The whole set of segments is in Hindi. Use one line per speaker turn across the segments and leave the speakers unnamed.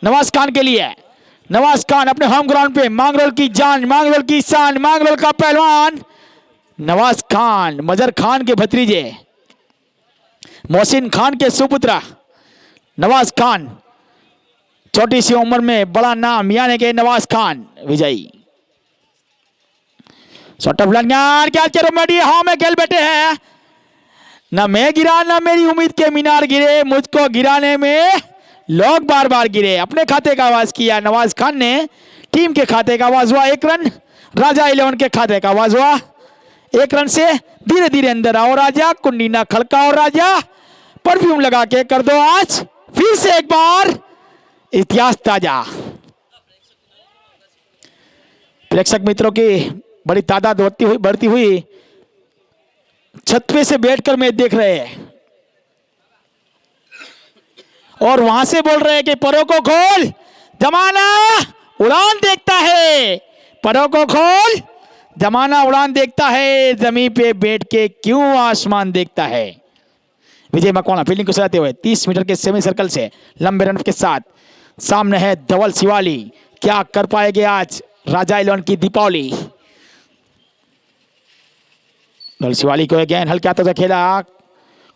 नवाज खान के लिए। नवाज खान अपने होम ग्राउंड पे मांगरोल की जान, मांगरोल की शान, मांगरोल का पहलवान नवाज खान, मजर खान के भतीजे, मोहसिन खान के सुपुत्र नवाज खान, छोटी सी उम्र में बड़ा नाम यानी कि नवाज खान विजयी। क्या रोमेडी हाँ में खेल बैठे हैं। ना मैं गिरा ना मेरी उम्मीद के मीनार गिरे, मुझको गिराने में लोग बार बार गिरे। अपने खाते का आवाज किया नवाज खान ने, टीम के खाते का आवाज हुआ 1 रन, राजा 11 के खाते का आवाज हुआ 1 रन से। धीरे धीरे अंदर आओ राजा, कुंडी ना खड़काओ राजा, परफ्यूम लगा के कर दो आज फिर से एक बार इतिहास ताजा। प्रेक्षक मित्रों की बड़ी तादाद बढ़ती हुई छत पे से बैठकर मैच देख रहे हैं और वहां से बोल रहे हैं कि परों को खोल, जमाना उड़ान देखता है, परों को खोल, जमाना उड़ान देखता है, जमीन पे बैठ के क्यों आसमान देखता है। विजय मकवाना फील्डिंग को सजाते हुए 30 मीटर के सेमी सर्कल से लंबे रन के साथ सामने है धवल शिवाली। क्या कर पाएंगे आज राजा 11 की दीपावली। धवल शिवाली को गेंद हल्का तो खेला,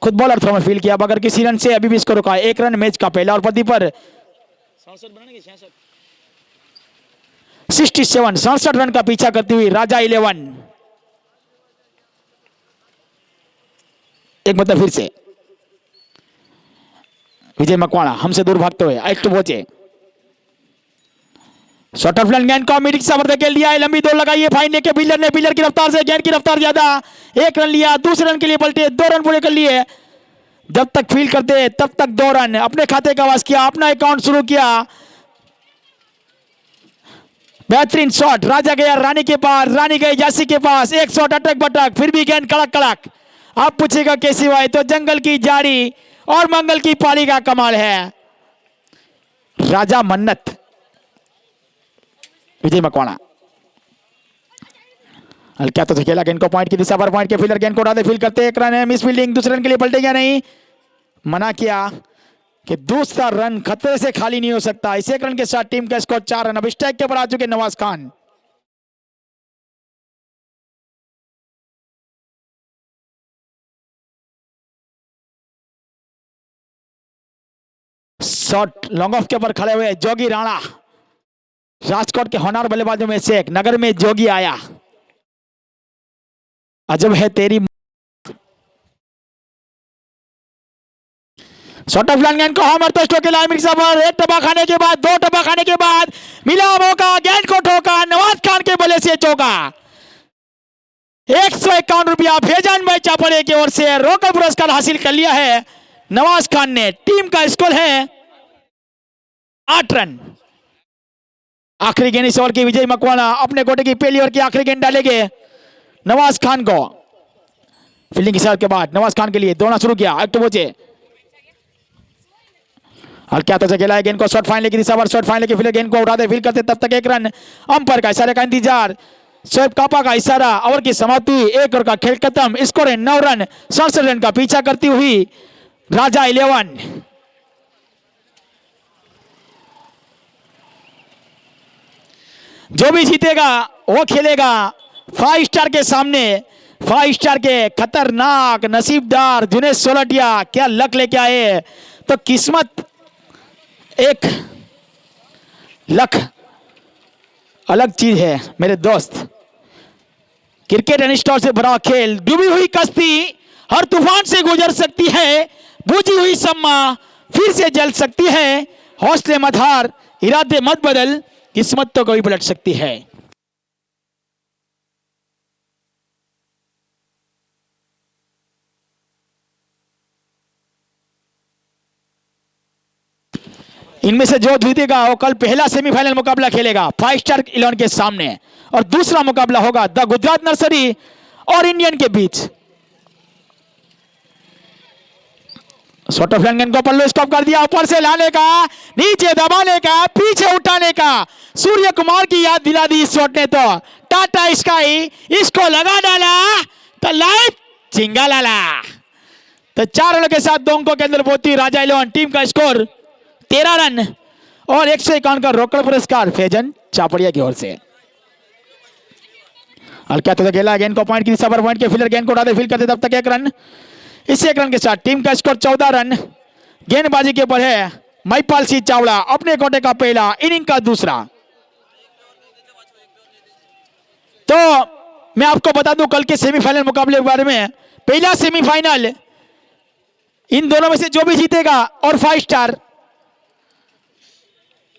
खुद बॉलर थ्रो में फील्ड किया, बगैर किसी रन से अभी भी इसको रुका। 1 रन मैच का पहला और पदी पर 67 रन का पीछा करती हुई राजा 11। एक मतलब फिर से विजय मकवाना हमसे दूर भागते हुए एक तो पहुंचे, शॉर्ट ऑफ गेंद को मिडिल से पर खेल दिया है, लंबी दौड़ लगाई है फाइन के बिल्डर ने, बिल्डर की रफ्तार से गेंद की रफ्तार ज्यादा, 1 रन लिया, दूसरे रन के लिए पलटे, 2 रन पूरे कर लिए। जब तक फील्ड करते तब तक 2 रन, अपने खाते का आवाज किया, अपना अकाउंट शुरू किया। बेहतरीन शॉट, राजा गया रानी के पास, रानी गई जासी के पास, एक शॉट अटक बटक, फिर भी गेंद कड़क कड़क। आप पूछेगा कैसी भाई, तो जंगल की जाड़ी और मंगल की पारी का कमाल है। राजा मन्नत विजय मकवाना हल्का तो खेला, गेंद को पॉइंट की दिशा पर, पॉइंट के फील्डर गेंद को उड़ाते फील्ड करते, 1 रन है, मिस फील्डिंग, दूसरे रन के लिए पलटेगा नहीं, मना किया कि दूसरा रन खतरे से खाली नहीं हो सकता। इस 1 रन के साथ टीम का स्कोर 4 रन। अब स्ट्राइक के पर आ चुके Nawaz Khan. Shot long off के ऊपर खड़े हुए जोगी राणा, राजकोट के होनहार बल्लेबाजों में से एक, नगर में जोगी आया, अजब है तेरी। शॉर्ट ऑफ गेंद को हमर तो स्ट्रोक के लाइन पर, 1 टप्पा खाने के बाद 2 टप्पा खाने के बाद मिला मौका, गेंद को ठोका, नवाज खान के बल्ले से चौका। 151 रुपया फैजान भाई चापड़े की ओर से रोकड़ पुरस्कार हासिल कर लिया है नवाज खान ने। टीम का स्कोर है 8 रन। आखिरी गेंद इस ओवर की, विजय मकवाना अपने कोटे की पहली ओवर की आखिरी गेंद डालेंगे नवाज खान को। फील्डिंग की शॉट के बाद नवाज खान के लिए दौड़ना शुरू किया, एक तो पहुंचे, हल्के हाथों से खेला है गेंद को, शॉर्ट फाइनल की दिशा पर, शॉर्ट फाइनल की फील्ड गेंद को उठाते फील्ड करते, तब तक 1 रन। अंपायर का इशारे का इंतजार, शोएब कापा का इशारा, ओवर की समाप्ति, 1 ओवर का खेल खत्म। स्कोर है 9 रन। 67 रन का पीछा करती हुई राजा 11। जो भी जीतेगा वो खेलेगा 5 स्टार के सामने, 5 स्टार के खतरनाक नसीबदार जुनेद सोलटिया क्या लक लेके आए। तो किस्मत एक लक अलग चीज है मेरे दोस्त। क्रिकेट एंड स्टॉर से भरा खेल, डूबी हुई कश्ती हर तूफान से गुजर सकती है, बुझी हुई शम्मा फिर से जल सकती है। हौसले मत हार, इरादे मत बदल, किस्मत तो कभी पलट सकती है। इनमें से जो जीतेगा वो कल पहला सेमीफाइनल मुकाबला खेलेगा 5 स्टार 11 के सामने, और दूसरा मुकाबला होगा द गुजरात नर्सरी और इंडियन के बीच। शॉर्ट ऑफ गेंद को पल्लू स्टॉप कर दिया, ऊपर से लाने का, नीचे दबाने का, पीछे उठाने का, सूर्य कुमार की याद दिला दी इस शॉट ने। तो टाटा स्काई इसको लगा डाला तो लाइव चिंगा लाला। तो 4 रनों के साथ 2 अंकों के अंदर पहुंची राजा 11। टीम का स्कोर 13 रन और 151 का रोकड़ पुरस्कार फैजन चापड़िया की ओर से। हल्का तो खेला गेंद को पॉइंट की दिशा पर, पॉइंट के फील्डर गेंद को उड़ाते फील्ड करते तब तक 1 रन। इस 1 रन के साथ टीम का स्कोर 14 रन। गेंदबाजी के ऊपर है महिपाल सिंह चावड़ा, अपने कोटे का पहला, इनिंग का दूसरा। तो मैं आपको बता दूं कल के सेमीफाइनल मुकाबले के बारे में। पहला सेमीफाइनल इन दोनों में से जो भी जीतेगा और 5 स्टार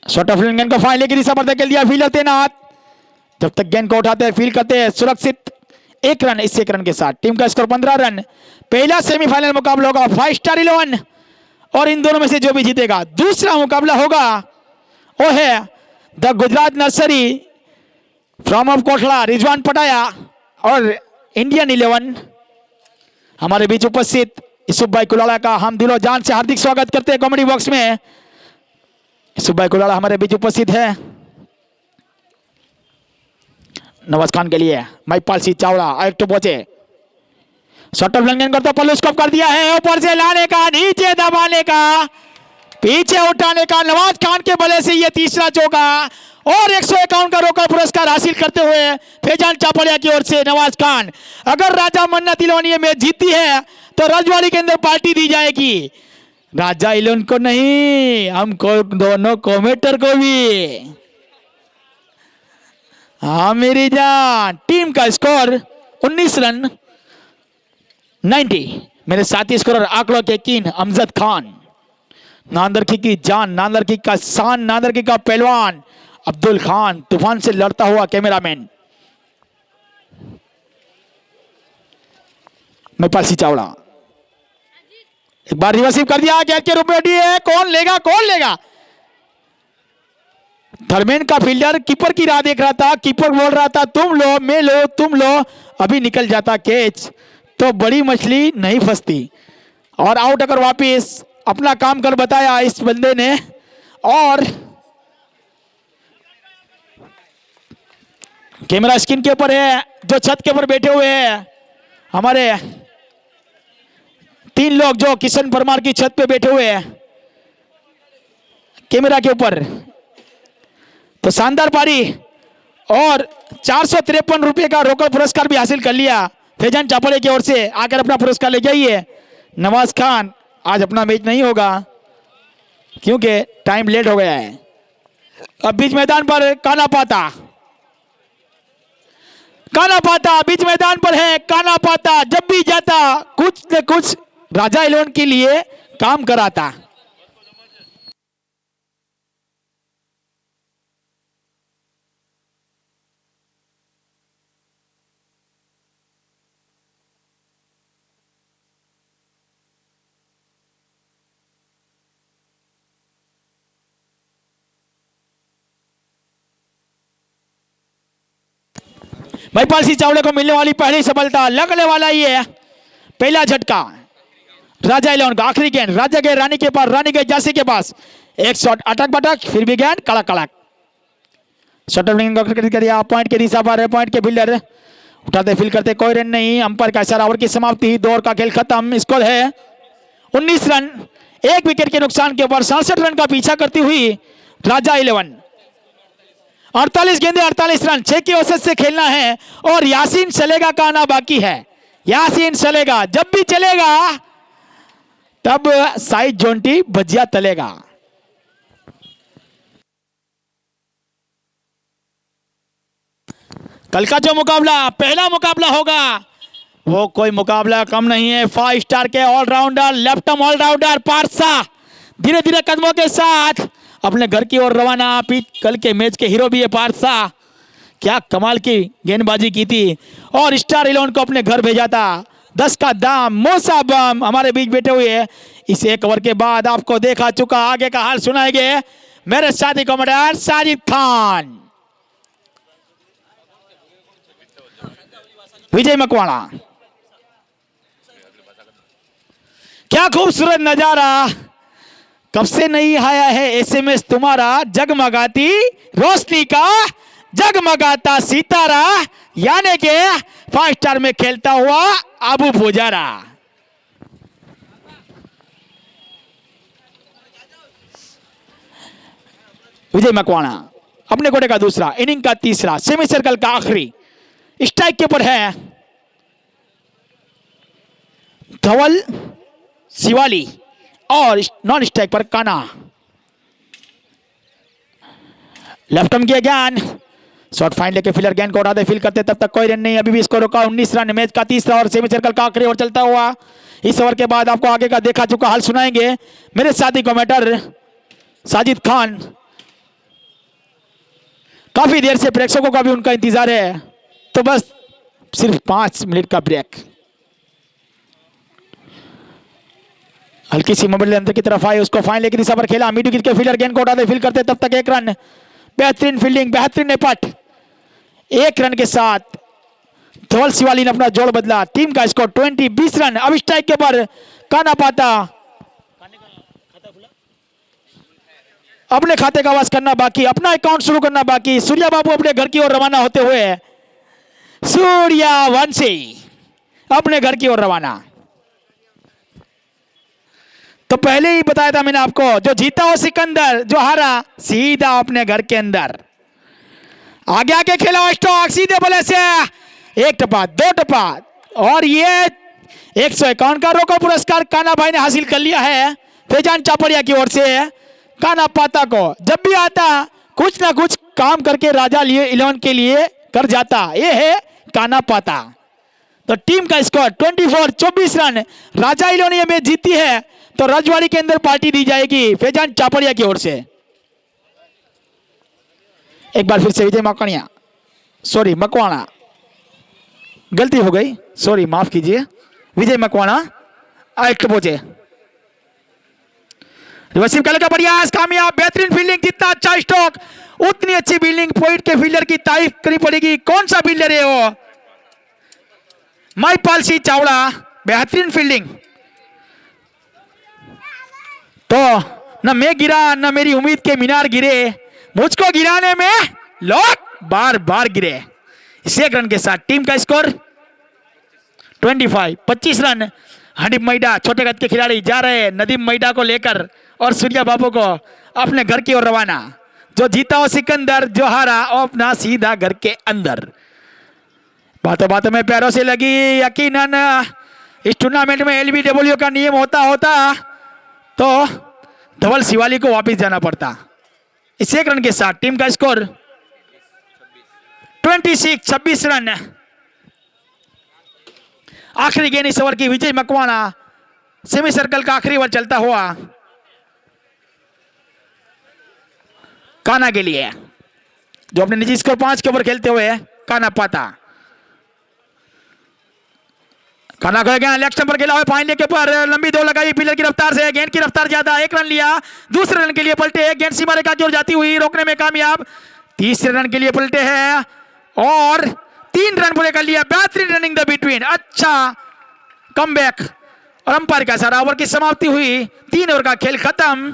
शॉर्ट ऑफ गेंद को फाइनल की दिशा पर धकेल दिया, फील्डर तैनात, जब तक गेंद को उठाते हैं फील्ड करते हैं सुरक्षित। 1 रन। इस 1 रन के साथ टीम का स्कोर 15 रन। पहला सेमीफाइनल मुकाबला होगा 5 स्टार 11 और इन दोनों में से जो भी जीतेगा। दूसरा मुकाबला होगा वो है the Gujarat nursery from of Kotla Rizwan पटाया और इंडियन 11। हमारे बीच उपस्थित यूसुफ भाई कुलाड़ा का हम दिलो जान से हार्दिक स्वागत करते हैं कॉमेडी बॉक्स में। यूसुफ भाई कुलाड़ा हमारे बीच उपस्थित है। नवाज खान के लिए महिपाल सिंह चावड़ा एक तो पहुंचे, शॉर्ट ऑफ गेंद करता पल्लू स्कोप कर दिया है, ऊपर से लाने का, नीचे दबाने का, पीछे उठाने का। नवाज खान के बल्ले से ये तीसरा चौका और 151 का रोकड़ पुरस्कार हासिल करते हुए फैजान चापड़िया की ओर से नवाज खान। अगर राजा मन्नत 11 ये मैच जीती है तो रजवाड़ी के अंदर पार्टी दी जाएगी। राजा 11 को नहीं, हमको दोनों कमेंटर को भी। हाँ मेरी जान। टीम का स्कोर 19 रन 90। मेरे साथी स्कोरर आंकड़ों के किन अमजद खान, नांदरखी की जान, नांदरखी का शान, नांदरखी का पहलवान अब्दुल खान, तूफान से लड़ता हुआ कैमरामैन महिपाल सिंह चावड़ा। एक बार रिवर्सिव कर दिया, कैच के रूप में है, कौन लेगा कौन लेगा। थर्मेन का फील्डर कीपर की राह देख रहा था, कीपर बोल रहा था तुम लो मैं लो तुम लो, अभी निकल जाता कैच तो बड़ी मछली नहीं फंसती। और आउट अगर वापिस अपना काम कर बताया इस बंदे ने। और कैमरा स्क्रीन के ऊपर है, जो छत के ऊपर बैठे हुए हैं हमारे 3 लोग जो किशन परमार की छत पे बैठे हुए हैं कैमरा के ऊपर। तो शानदार पारी और 453 रुपए का रोकड़ पुरस्कार भी हासिल कर लिया फैजान चापड़े की ओर से। आकर अपना पुरस्कार ले जाइए। नवाज खान आज अपना मैच नहीं होगा क्योंकि टाइम लेट हो गया है। अब बीच मैदान पर काना पाता, काना पाता बीच मैदान पर है। काना पाता जब भी जाता कुछ न कुछ राजा 11 के लिए काम कराता। महिपाल सिंह चावड़े को मिलने वाली पहली सफलता, लगने वाला ये पहला झटका राजा 11 का। आखिरी गेंद राजा के रानी के पास, रानी के जासी के पास, एक शॉट अटक बटक, फिर भी गेंद कड़क कड़क। शॉट पॉइंट के दिशा पर है, पॉइंट के फील्डर उठाते फील्ड करते, कोई रन नहीं। अंपायर का इशारा, ओवर की समाप्ति, 2 ओवर का खेल खत्म। स्कोर है 19 रन। 1 विकेट के नुकसान के ऊपर 67 रन का पीछा करती हुई राजा 11। 48 गेंदे 48 रन, 6 की औसत से खेलना है और यासीन सलेगा का आना बाकी है। यासीन सलेगा जब भी चलेगा तब साइड जोंटी भजिया तलेगा। कल का जो मुकाबला पहला मुकाबला होगा वो कोई मुकाबला कम नहीं है। 5 स्टार के ऑलराउंडर, लेफ्ट आर्म ऑलराउंडर पारसा धीरे धीरे कदमों के साथ अपने घर की ओर रवाना। कल के मैच के हीरो भी है पारसा, क्या कमाल की गेंदबाजी की थी और स्टार 11 को अपने घर भेजा था। 10 का दाम मोसा बम हमारे बीच बैठे हुए हैं। इस 1 ओवर के बाद आपको देखा चुका, आगे का हाल सुनाएंगे मेरे साथी कमांडर साजिद खान, विजय मकवाड़ा। क्या खूबसूरत नजारा, कब से नहीं आया है एसएमएस तुम्हारा, जगमगाती रोशनी का जगमगाता सितारा, यानी के 5 स्टार में खेलता हुआ अबू पुजारा। विजय मकवाना अपने कोटे का दूसरा, इनिंग का तीसरा, सेमी सर्कल का आखिरी। स्ट्राइक के ऊपर है धवल शिवाली और नॉन स्ट्राइक पर काना। लेफ्ट आर्म किया ज्ञान, शॉर्ट फाइन लेके फिलर गेंद को उड़ाते फील करते, तब तक कोई रन नहीं। अभी भी स्कोर रुका 19 रन। मैच का तीसरा और सेमी सर्कल का आखिरी ओवर चलता हुआ। इस ओवर के बाद आपको आगे का देखा चुका हाल सुनाएंगे मेरे साथी कमेंटर साजिद खान। काफी देर से प्रेक्षकों का भी उनका इंतजार है, तो बस सिर्फ 5 मिनट का ब्रेक। हल्की सी मोबाइल अंदर की तरफ आए, उसको फाइन लेके दिशा पर खेला। मीडियम विकेट के फील्डर गेंद को उड़ाते फील करते, तब तक 1 रन। बेहतरीन फील्डिंग, बेहतरीन पट। 1 रन के साथ धवल शिवाली ने अपना जोड़ बदला। टीम का स्कोर 20 रन। अब स्ट्राइक के ऊपर काना पाता। अपने खाते का आवाज करना बाकी, अपना अकाउंट शुरू करना बाकी। सूर्या बाबू अपने घर की ओर रवाना होते हुए, सूर्यवंशी अपने घर की ओर रवाना। तो पहले ही बताया था मैंने आपको, जो जीता हो सिकंदर, जो हारा सीधा अपने घर के अंदर। आगे आगे खेला स्ट्रोक, सीधे बोले से 1 टपा 2 टपा, और ये 151 का रोकड़ पुरस्कार काना भाई ने हासिल कर लिया है फैजान चापड़िया की ओर से। काना पाता को जब भी आता कुछ ना कुछ काम करके राजा लिए 11 के लिए कर जाता, ये है काना पाता। तो टीम का स्कोर 24 रन। राजा 11 ये मैच जीती है तो रजवाड़ी के अंदर पार्टी दी जाएगी फैजान चापड़िया की ओर से। एक बार फिर से विजय मकवाना, सॉरी मकवाना, गलती हो गई, सॉरी माफ कीजिए। विजय मकवाना आइट पहुंचे, रिवर्सिव का प्रयास कामयाब। बेहतरीन फील्डिंग, जितना अच्छा स्ट्रोक उतनी अच्छी फील्डिंग। पॉइंट के फील्डर की तारीफ करनी पड़ेगी। कौन सा फील्डर है वो? माईपाल सिंह चावड़ा। बेहतरीन फील्डिंग। तो न मैं गिरा न मेरी उम्मीद के मीनार गिरे, मुझको गिराने में लोग बार बार गिरे। इस 1 रन के साथ टीम का स्कोर 25 रन। हनीफ मैडा छोटे कद के खिलाड़ी जा रहे हैं नदीम मैडा को लेकर और सूर्या बाबू को अपने घर की ओर रवाना। जो जीता हो सिकंदर, जो हारा वो अपना सीधा घर के अंदर। बातों बातों में पैरों से लगी। यकीनन इस टूर्नामेंट में एलबीडब्ल्यू का नियम होता तो धवल शिवाली को वापस जाना पड़ता। इस 1 रन के साथ टीम का स्कोर 26 रन। आखिरी गेंद इस ओवर की विजय मकवाना। सेमी सर्कल का आखिरी ओवर चलता हुआ काना के लिए, जो अपने निजी स्कोर 5 के ओवर खेलते हुए काना पाता। काना को गया लेग स्टंप पर खेला हुआ फाइन लेके पर लंबी दौड़ लगाई पिलर की रफ्तार से। गेंद की रफ्तार ज्यादा, 1 रन लिया। दूसरे रन के लिए पलटे, गेंद सीमा रेखा की ओर जाती हुई रोकने में कामयाब। तीसरे रन के लिए पलटे हैं और 3 रन पूरे कर लिया। बेहतरीन रनिंग द बिटवीन, अच्छा कमबैक और अंपायर का इशारा। ओवर की समाप्ति हुई, 3 ओवर का खेल खत्म।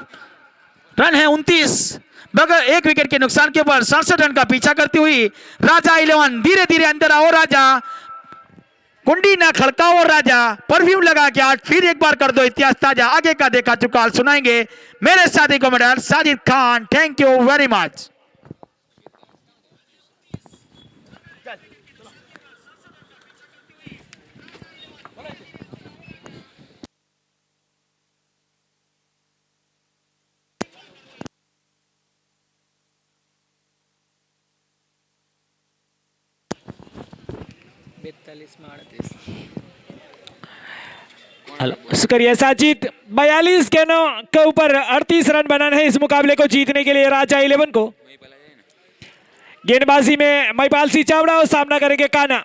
रन है 29। बगैर 1 विकेट के नुकसान के ऊपर 67 रन का पीछा करती हुई राजा 11 धीरे धीरे अंदर आओ राजा। कुंडी ना खड़काओ राजा, परफ्यूम लगा के आज फिर एक बार कर दो इतिहास ताजा। आगे का देखा चुका सुनाएंगे मेरे साथी commenter Sajid Khan. Thank you very much.
शुक्रिया साजिद। 42 गेंदों के ऊपर 38 रन बनाना है इस मुकाबले को जीतने के लिए राजा 11 को। गेंदबाजी में महिपाल सिंह चावड़ा और सामना करेंगे काना।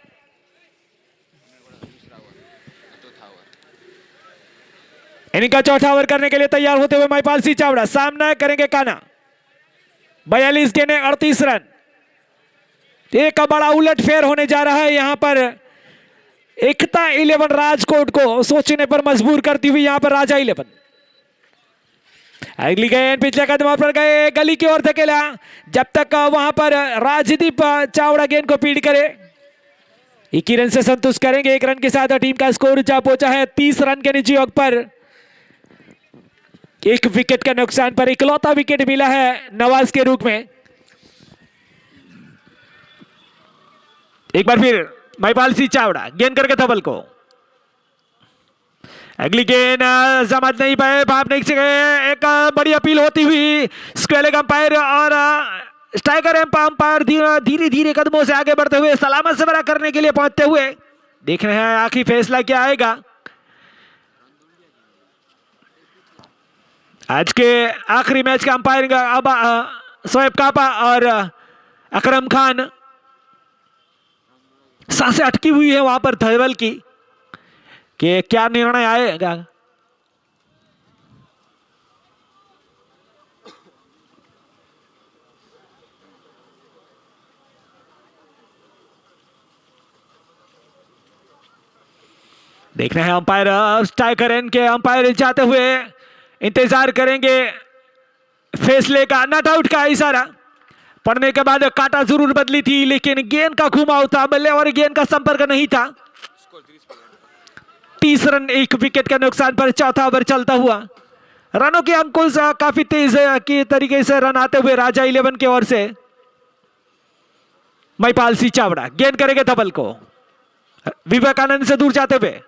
इनिंग का चौथा ओवर करने के लिए तैयार होते हुए महिपाल सिंह चावड़ा, सामना करेंगे काना। 42 गेंदें 38 रन। एक बड़ा उलटफेर होने जा रहा है यहाँ पर। एकता 11 राजकोट को सोचने पर मजबूर करती हुई यहाँ पर राजा 11। अगली गेंद पिछले कदम पर गए, गली की ओर धकेला। जब तक वहां पर राजदीप चावड़ा गेंद को पीड़ करे 21 रन से संतुष्ट करेंगे। 1 रन के साथ टीम का स्कोर जा पहुंचा है 30 रन के निजी योग पर। एक विकेट का नुकसान पर इकलौता विकेट मिला है नवाज के रूप में। एक बार फिर महिपाल सिंह चावड़ा गेंद करके धवल को, अगली गेंद जमात नहीं पाए, भाप नहीं सके। एक बड़ी अपील होती हुई स्क्वेलिंग अंपायर और स्ट्राइकर अंपायर धीरे धीरे कदमों से आगे बढ़ते हुए सलामत से बड़ा करने के लिए पहुंचते हुए देख रहे हैं आखिरी फैसला क्या आएगा। आज के आखिरी मैच का अंपायरिंग अब शोएब कापा और अकरम खान। सांसें अटकी हुई है वहां पर धवल की कि क्या निर्णय आएगा। देख रहे हैं अंपायर स्ट्राइकर एंड के अंपायर जाते हुए इंतजार करेंगे फैसले का। नॉट आउट का इशारा पड़ने के बाद काटा जरूर बदली थी, लेकिन गेंद का घुमाव था, बल्ले और गेंद का संपर्क नहीं था। 30 रन एक विकेट के नुकसान पर चौथा ओवर चलता हुआ। रनों के अंकुश काफी तेज की तरीके से रन आते हुए राजा 11 की ओर से महिपाल सिंह चावड़ा गेंद करेंगे धवल को, विवेकानंद से दूर जाते हुए।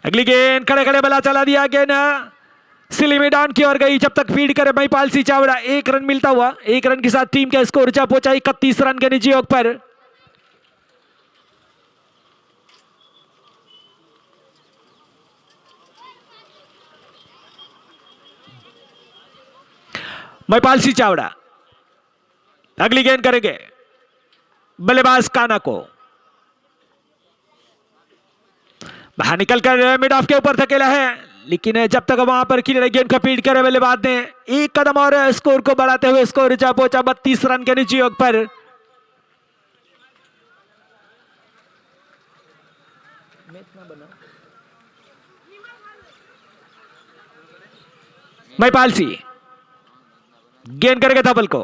अगली गेंद खड़े खड़े बला चला दिया, गेंद सिली में डाउन की ओर गई। जब तक फीड करे महिपाल सिंह चावड़ा, 1 रन मिलता हुआ, 1 रन के साथ टीम का स्कोर जा पहुंचा 31 रन के निजी योग पर। महिपाल सिंह चावड़ा अगली गेंद करेंगे बल्लेबाज काना को, बाहर निकलकर मिड ऑफ के ऊपर धकेला है, लेकिन जब तक वहां पर खिलाड़ी गेंद को फीड करे बल्लेबाज ने 1 कदम और स्कोर को बढ़ाते हुए स्कोर जा पहुंचा 32 रन के निजी योग पर। महिपाल सिंह गेंद करेंगे धवल को,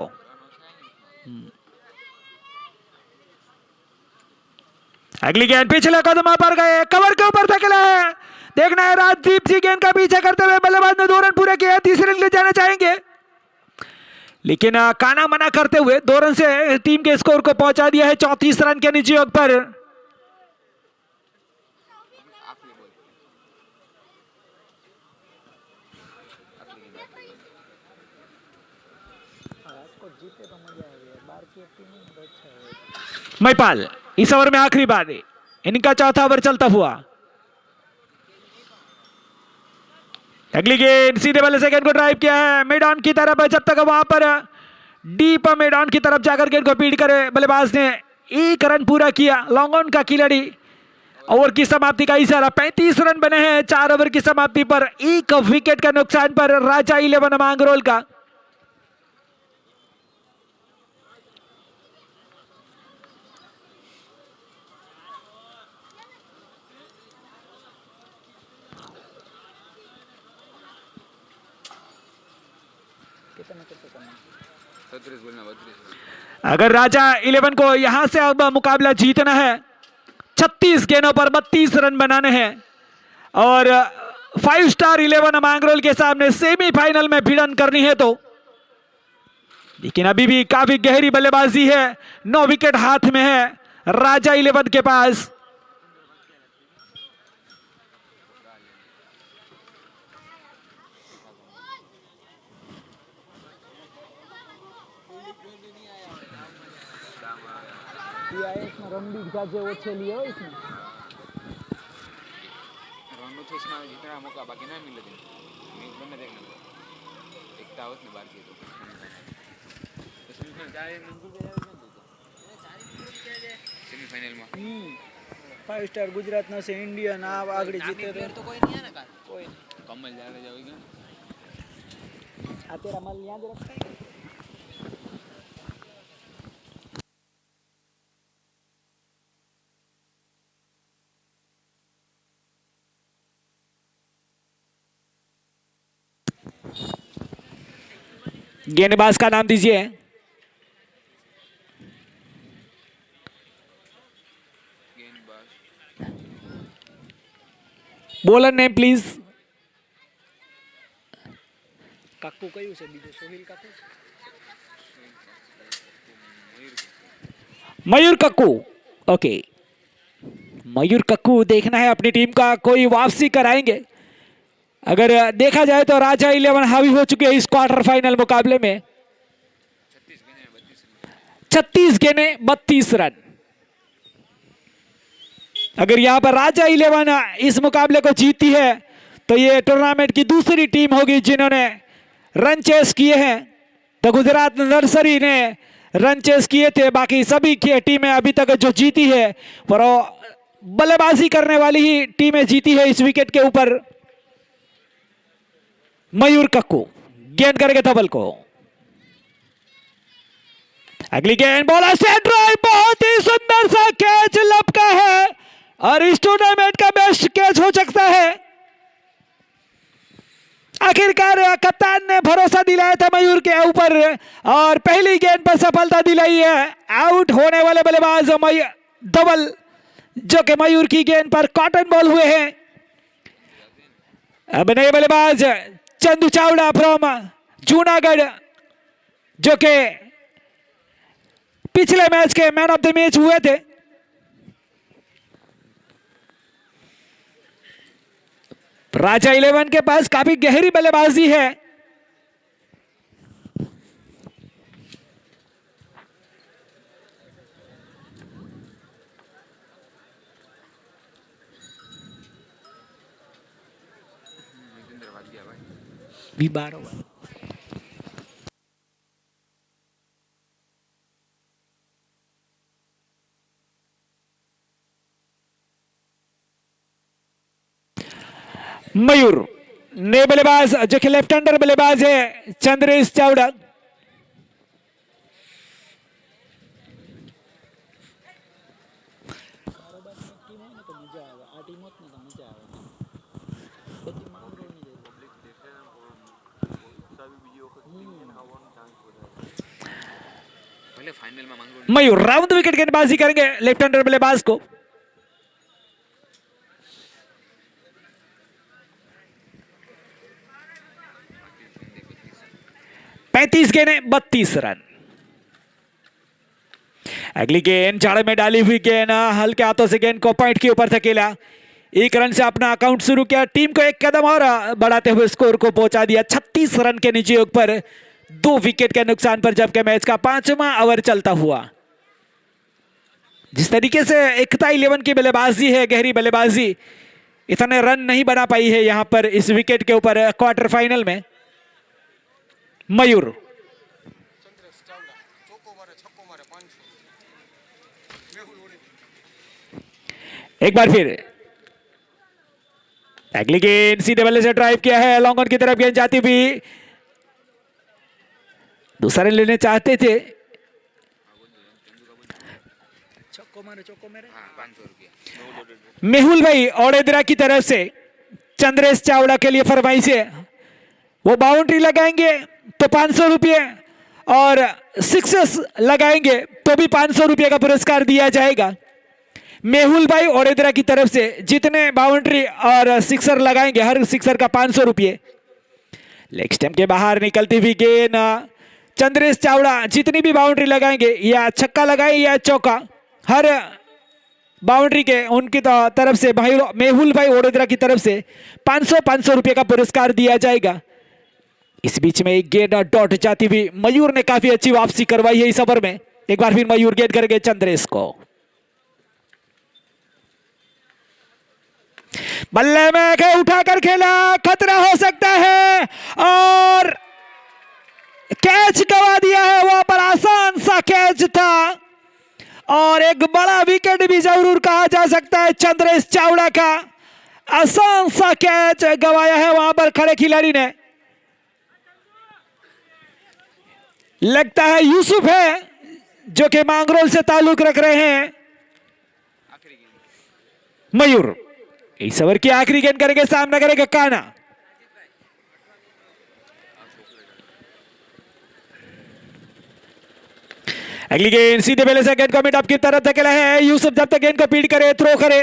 अगली गेंद पिछले कदम पर गए, कवर के ऊपर धकेला है। देखना है राजदीप जी गेंद का पीछे करते हुए बल्लेबाज ने 2 रन पूरे किए, तीसरे के लिए जाना चाहेंगे, लेकिन काना मना करते हुए 2 रन से टीम के स्कोर को पहुंचा दिया है 34 रन के निजी योग पर। महिपाल इस ओवर में आखिरी बार इनका चौथा ओवर चलता हुआ। अगली गेंद सीधे वाले से गेंद को ड्राइव किया है मैदान की तरफ, जब तक वहां पर डीप मैदान की तरफ जाकर गेंद को फीड करे बल्लेबाज ने 1 रन पूरा किया। लॉन्ग ऑन का खिलाड़ी ओवर की समाप्ति का इशारा, 35 रन बने हैं 4 ओवर की समाप्ति पर, 1 विकेट का नुकसान पर राजा 11 मांगरोल का। अगर राजा 11 को यहां से अब मुकाबला जीतना है, 36 गेंदों पर 32 रन बनाने हैं और 5 स्टार 11 मांगरोल के सामने सेमीफाइनल में भिड़न करनी है तो, लेकिन अभी भी काफी गहरी बल्लेबाजी है, 9 विकेट हाथ में है राजा 11 के पास।
मौका बाकी ना मिले सेमीफाइनल में
5 स्टार गुजरात ना से इंडियन आगड़ी जीते
तो कोई नहीं है ना, कोई कमल जाने जाओगे
आ तेरा माल याद रखता है।
गेंदबाज का नाम दीजिए। Bowler name please.
કાકુ કયું છે બીજું સોહિલ કાકુ
मयूर कक्कू। ओके, मयूर कक्कू देखना है अपनी टीम का कोई वापसी कराएंगे। अगर देखा जाए तो राजा 11 हावी हो चुके हैं इस क्वार्टर फाइनल मुकाबले में। 36 गेंदे 32 रन। अगर यहां पर राजा 11 इस मुकाबले को जीतती है तो ये टूर्नामेंट की दूसरी टीम होगी जिन्होंने रन चेस किए हैं। तो गुजरात नर्सरी ने रन चेस किए थे, बाकी सभी की टीमें अभी तक जो जीती है पर बल्लेबाजी करने वाली ही टीमें जीती है इस विकेट के ऊपर। मयूर कक्कू गेंद करेंगे धवल को। अगली गेंद बॉलर से ड्राइव, बहुत ही सुंदर सा कैच लपका है और इस टूर्नामेंट का बेस्ट कैच हो सकता है। आखिरकार कप्तान ने भरोसा दिलाया था मयूर के ऊपर और पहली गेंद पर सफलता दिलाई है। आउट होने वाले बल्लेबाज धवल जो कि मयूर की गेंद पर कॉटन बॉल हुए हैं। अब नए बल्लेबाज चंदू चावड़ा फ्रॉम जूनागढ़ जो कि पिछले मैच के मैन ऑफ द मैच हुए थे। राजा 11 के पास काफी गहरी बल्लेबाजी है। भी 12 ओवर। मयूर नए बल्लेबाज जो कि लेफ्ट हैंडर बल्लेबाज है चंद्रेश चावड़ा।
पहले फाइनल में मंगरूल
मयूर राउंड विकेट गेंदबाजी करेंगे लेफ्ट हैंडर बल्लेबाज को। पैंतीस गेंदें 32 रन। अगली गेंद झाड़े में डाली हुई गेंद हल्के हाथों से गेंद को पॉइंट के ऊपर धकेला। 1 रन से अपना अकाउंट शुरू किया, टीम को एक कदम और बढ़ाते हुए स्कोर को पहुंचा दिया 36 रन के निजी योग पर 2 विकेट के नुकसान पर, जबकि मैच का 5वां ओवर चलता हुआ। जिस तरीके से एकता 11 की बल्लेबाजी है, गहरी बल्लेबाजी, इतने रन नहीं बना पाई है यहां पर इस विकेट के ऊपर क्वार्टर फाइनल में। मयूर एक बार फिर अगली गेंद सीधे बल्ले से ड्राइव किया है, लॉन्ग ऑन की तरफ गेंद जाती हुई, दूसरा रन लेने चाहते थे।
છક્કો મારે
हाँ 500 रुपया
मेहुल भाई ओडेदरा की तरफ से चंद्रेश चावड़ा के लिए फरमाइश है, वो बाउंड्री लगाएंगे तो 500 रुपये और सिक्सेस लगाएंगे तो भी 500 रुपये का पुरस्कार दिया जाएगा। मेहुल भाई ओडेदरा की तरफ से जितने बाउंड्री और सिक्सर लगाएंगे हर सिक्सर का 500 रुपये। लेग स्टंप के बाहर निकलती हुई गेंद, चंद्रेश चावड़ा जितनी भी बाउंड्री लगाएंगे या छक्का लगाए या चौका, हर बाउंड्री के उनकी तरफ से भाई मेहुल भाई ओडेदरा की तरफ से 500 रुपये का पुरस्कार दिया जाएगा। इस बीच में एक गेंद डॉट जाती हुई, मयूर ने काफी अच्छी वापसी करवाई है इस ओवर में। एक बार फिर मयूर गेंद करेंगे चंद्रेश को। बल्ले में उठाकर खेला, खतरा हो सकता है और कैच गवा दिया है। वहां पर आसान सा कैच था और एक बड़ा विकेट भी जरूर कहा जा सकता है चंद्रेश चावड़ा का। आसान सा कैच गवाया है वहां पर खड़े खिलाड़ी ने। लगता है यूसुफ है जो कि मांगरोल से ताल्लुक रख रहे हैं।
आखिरी गेंद
मयूर इस ओवर की आखिरी गेंद करेंगे, सामना करेगा काना। अगली गेंद सीधे पहले से गेंद को मिड ऑफ की तरफ धकेला है। यूसुफ जब तक गेंद को पीट करे, थ्रो करे,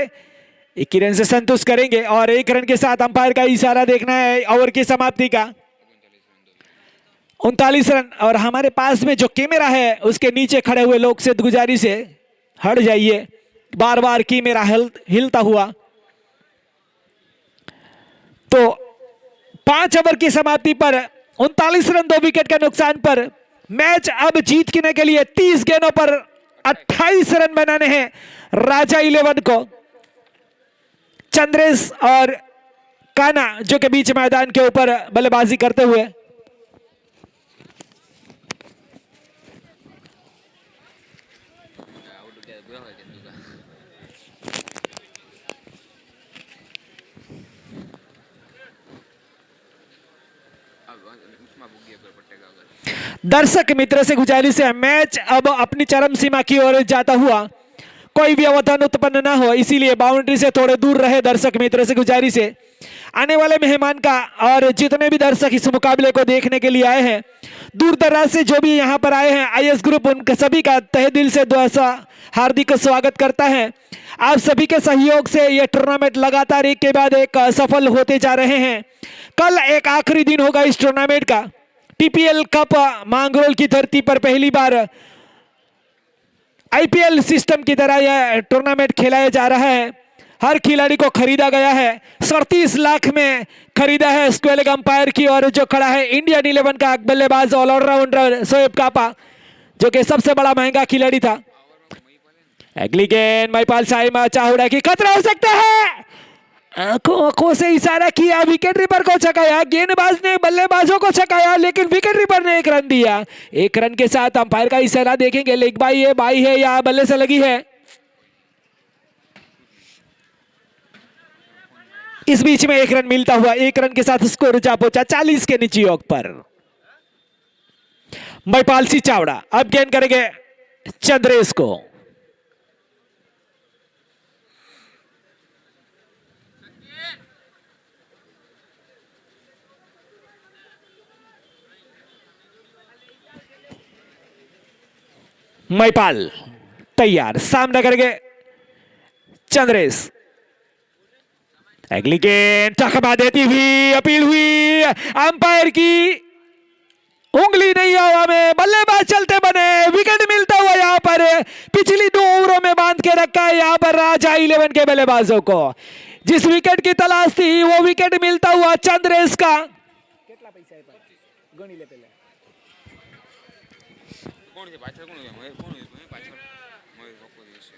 21 रन से संतुष्ट करेंगे और 1 रन के साथ अंपायर का इशारा देखना है ओवर की समाप्ति का। 39 रन। और हमारे पास में जो कैमरा है उसके नीचे खड़े हुए लोग से गुजारिश है हट जाइए, बार बार कैमरा हिलता हुआ। तो 5 ओवर की समाप्ति पर 39 रन 2 विकेट के नुकसान पर मैच अब जीतने के लिए 30 गेंदों पर 28 रन बनाने हैं राजा 11 को। चंद्रेश और काना जो के बीच मैदान के ऊपर बल्लेबाजी करते हुए।
आउट हो गया बुरा हो गया दूसरा अब उसमें बुक गया पर पट्टेगा अगर
दर्शक मित्र से गुजारिश है मैच अब अपनी चरम सीमा की ओर जाता हुआ कोई भी अवधान उत्पन्न ना हो, इसीलिए बाउंड्री से थोड़े दूर रहे। दर्शक मित्र से गुजारिश है आने वाले मेहमान का और जितने भी दर्शक इस मुकाबले को देखने के लिए आए हैं दूर दराज से जो भी यहां पर आए हैं आईएस ग्रुप उनके सभी का तहे दिल से हार्दिक स्वागत करता है। आप सभी के सहयोग से यह टूर्नामेंट लगातार एक के बाद एक सफल होते जा रहे हैं। कल एक आखिरी दिन होगा इस टूर्नामेंट का। टीपीएल कप मांगरोल की धरती पर पहली बार आईपीएल सिस्टम की तरह यह टूर्नामेंट खेलाया जा रहा है। हर खिलाड़ी को खरीदा गया है, 37 लाख में खरीदा है स्क्वेलिंग अंपायर की। और जो खड़ा है इंडियन 11 का बल्लेबाज ऑलराउंडर शोएब कापा जो कि सबसे बड़ा महंगा खिलाड़ी था। अगली गेंद महिपाल साइमा चाहुड़ा की खतरा हो सकता है, आंखों से इशारा किया, विकेट कीपर को छकाया, गेंदबाज ने बल्लेबाजों को छकाया लेकिन विकेट कीपर ने 1 रन दिया। 1 रन के साथ अंपायर का इशारा देखेंगे लेग बाई है या बल्ले से लगी है। इस बीच में 1 रन मिलता हुआ 1 रन के साथ स्कोर जा पहुंचा 40 के नीचे योग पर। महिपाल सिंह चावड़ा अब गेंद करेंगे चंद्रेश को। महिपाल तैयार, सामना करेंगे चंद्रेश। अगली गेंद चकमा देती हुई अपील हुई, अंपायर की उंगली नहीं हवा में, बल्लेबाज चलते बने, विकेट मिलता हुआ यहां पर पिछली 2 ओवरों में बांध के रखा है यहां पर राजा 11 के बल्लेबाजों को। जिस विकेट की तलाश थी वो विकेट मिलता हुआ चंद्रेश का।
કેટલા પૈસા આપ્યા ગણી લે પહેલા
કોણ છે પાછળ કોણ છે કોણ છે પાછળ મય રોકો દેશે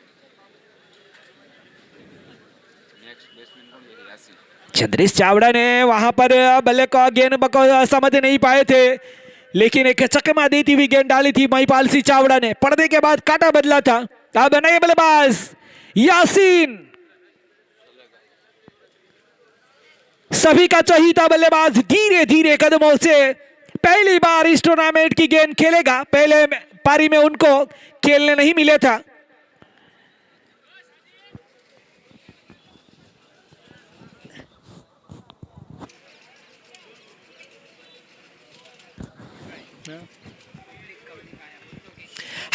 નેક્સ્ટ બેટ્સમેન કોણ છે यासी
चंद्रेश चावड़ा ने वहां पर बल्ले को गेंद को समझ नहीं पाए थे लेकिन एक चकमा देती हुई गेंद डाली थी महिपाल सिंह चावड़ा ने। पर्दे के बाद काटा बदला था। अब नए बल्लेबाज यासीन, सभी का चहीता बल्लेबाज धीरे धीरे कदमों से पहली बार इस टूर्नामेंट की गेंद खेलेगा। पहले पारी में उनको खेलने नहीं मिले था।